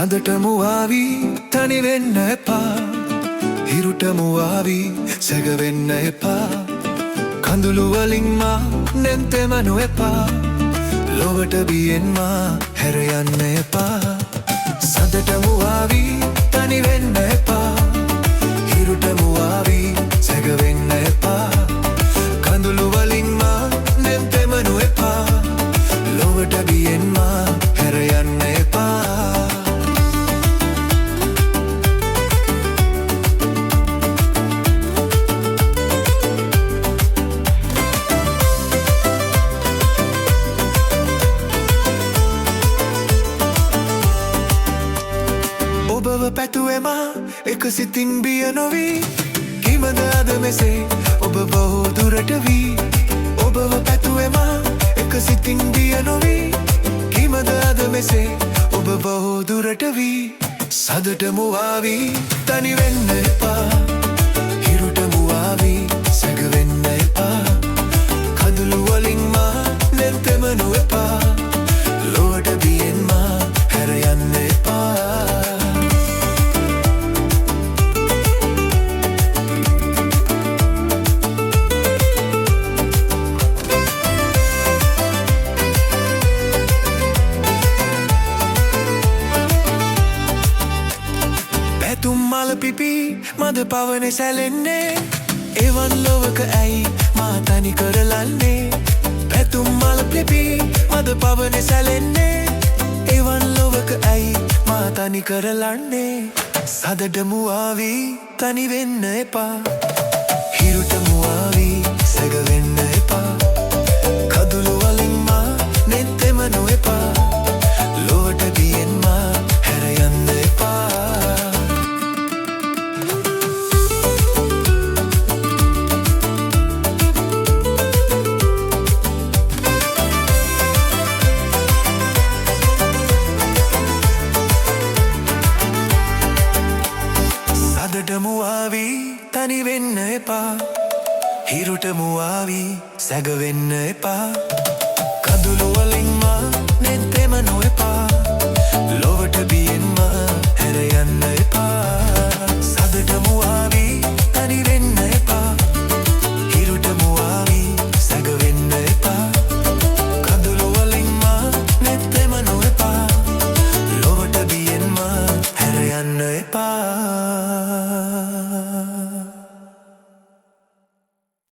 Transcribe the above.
සඳටමු ආවි තනි වෙන්න එපා හිරුටමු ආවි සැග වෙන්න එපා කඳුළු වලින් මා නෙන්තෙමනු එපා ලොවට බියෙන් මා හැර යන්න එපා සඳටමු ආවි තනි වෙන්න එපා හිරුටමු ආවි සැග වෙන්න එපා කඳුළු වලින් මා නෙන්තෙමනු එපා ලොවට බියෙන් මා හැර යන්න එපා ඔබව පැතුවෙමා එක සිතින් බිය නොවී කිමද අද මෙසේ ඔබ බොහෝ දුරට වී ඔබව පැතුවෙමා එක සිතින් බිය නොවී කිමද අද මෙසේ ඔබ බොහෝ දුරට වී සදටමු ආවි තනි වෙන්න එපා හිරුටමු ආවි සැග වෙන්න එපා කඳුළු වලින් මා නෙන්තෙමනු එපා ලොවට බියෙන් මා හැර යන්න එපා තුම්මල පිපි මද පවනේ සැලෙන්නේ එවන් ලොවක ඇයි මා තනි කරලන්නේ පැතුම්මල පිපි මද පවනේ සැලෙන්නේ එවන් ලොවක ඇයි මා තනි කරලන්නේ සදටමු ආවි තනි වෙන්න එපා හිරුටමු ආවි සැග වෙන්න එපා කඳුළු වලින් මා නෙන්තෙමනු එපා ලොවට බියෙන් මා හැර යන්න එපා සදටමු ආවි තනි වෙන්න එපා හිරුටමු ආවි සැග වෙන්න එපා